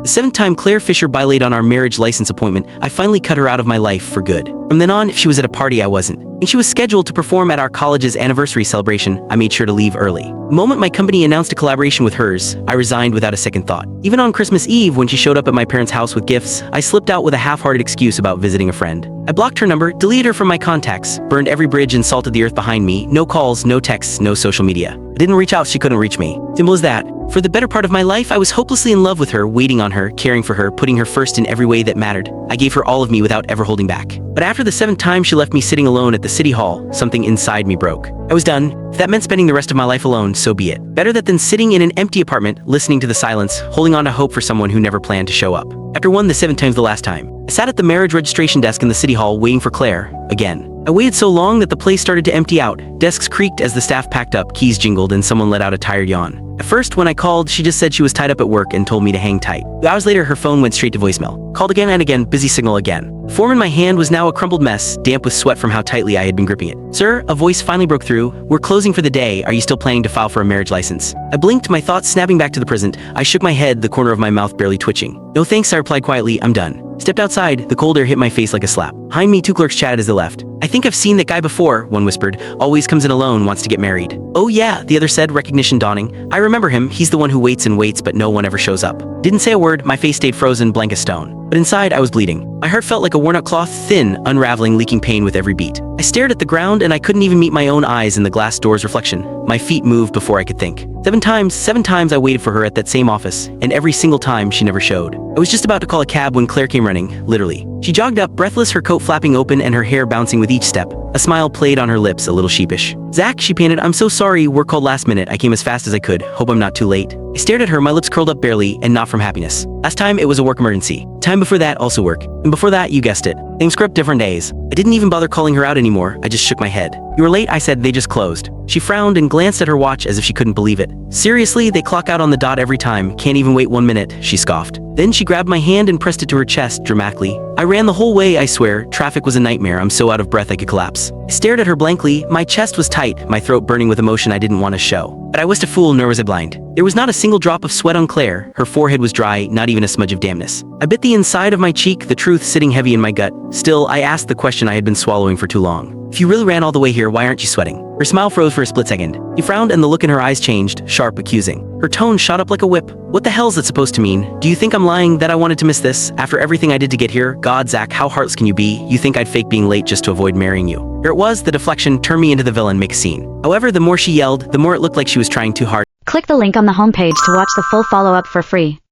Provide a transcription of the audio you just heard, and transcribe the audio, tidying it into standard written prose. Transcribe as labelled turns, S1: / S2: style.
S1: The seventh time Claire Fisher bilated on our marriage license appointment, I finally cut her out of my life for good. From then on, if she was at a party, I wasn't. And she was scheduled to perform at our college's anniversary celebration, I made sure to leave early. The moment my company announced a collaboration with hers, I resigned without a second thought. Even on Christmas Eve, when she showed up at my parents' house with gifts, I slipped out with a half-hearted excuse about visiting a friend. I blocked her number, deleted her from my contacts, burned every bridge and salted the earth behind me. No calls, no texts, no social media. I didn't reach out, she couldn't reach me. Simple as that. For the better part of my life, I was hopelessly in love with her, waiting on her, caring for her, putting her first in every way that mattered. I gave her all of me without ever holding back. But after the seventh time she left me sitting alone at the city hall, something inside me broke. I was done. If that meant spending the rest of my life alone, so be it. Better that than sitting in an empty apartment, listening to the silence, holding on to hope for someone who never planned to show up. After one, the seventh time's the last time. I sat at the marriage registration desk in the city hall waiting for Claire, again. I waited so long that the place started to empty out. Desks creaked as the staff packed up, keys jingled, and someone let out a tired yawn. At first, when I called, she just said she was tied up at work and told me to hang tight. 2 hours later, her phone went straight to voicemail. Called again and again, busy signal again. The form in my hand was now a crumpled mess, damp with sweat from how tightly I had been gripping it. Sir, a voice finally broke through. We're closing for the day. Are you still planning to file for a marriage license? I blinked, my thoughts snapping back to the present. I shook my head, the corner of my mouth barely twitching. No thanks, I replied quietly. I'm done. Stepped outside, the cold air hit my face like a slap. Behind me, 2 clerks chatted as they left. I think I've seen that guy before, one whispered. Always comes in alone, wants to get married. Oh yeah, the other said, recognition dawning. I remember him, he's the one who waits and waits but no one ever shows up. Didn't say a word, my face stayed frozen, blank as stone. But inside, I was bleeding. My heart felt like a worn-out cloth, thin, unraveling, leaking pain with every beat. I stared at the ground and I couldn't even meet my own eyes in the glass door's reflection. My feet moved before I could think. 7 times I waited for her at that same office, and every single time she never showed. I was just about to call a cab when Claire came running, literally. She jogged up, breathless, her coat flapping open and her hair bouncing with each step. A smile played on her lips, a little sheepish. Zach, she panted, I'm so sorry, work called last minute. I came as fast as I could. Hope I'm not too late. I stared at her, my lips curled up barely, and not from happiness. Last time, it was a work emergency. Time before that, also work. And before that, you guessed it. Same script, different days. I didn't even bother calling her out anymore. I just shook my head. You were late, I said. They just closed. She frowned and glanced at her watch as if she couldn't believe it. Seriously, they clock out on the dot every time. Can't even wait 1 minute, she scoffed. Then she grabbed my hand and pressed it to her chest, dramatically. I ran the whole way, I swear. Traffic was a nightmare. I'm so out of breath I could collapse. I stared at her blankly. My chest was tight, my throat burning with emotion I didn't want to show. But I was a fool, nor was I blind. There was not a single drop of sweat on Claire. Her forehead was dry, not even a smudge of dampness. I bit the inside of my cheek, the truth sitting heavy in my gut. Still, I asked the question I had been swallowing for too long. If you really ran all the way here, why aren't you sweating? Her smile froze for a split second. She frowned and the look in her eyes changed, sharp, accusing. Her tone shot up like a whip. What the hell's that supposed to mean? Do you think I'm lying that I wanted to miss this? After everything I did to get here? God, Zach, how heartless can you be? You think I'd fake being late just to avoid marrying you? Here it was, the deflection, turn me into the villain, make a scene. However, the more she yelled, the more it looked like she was trying too hard.
S2: Click the link on the homepage to watch the full follow-up for free.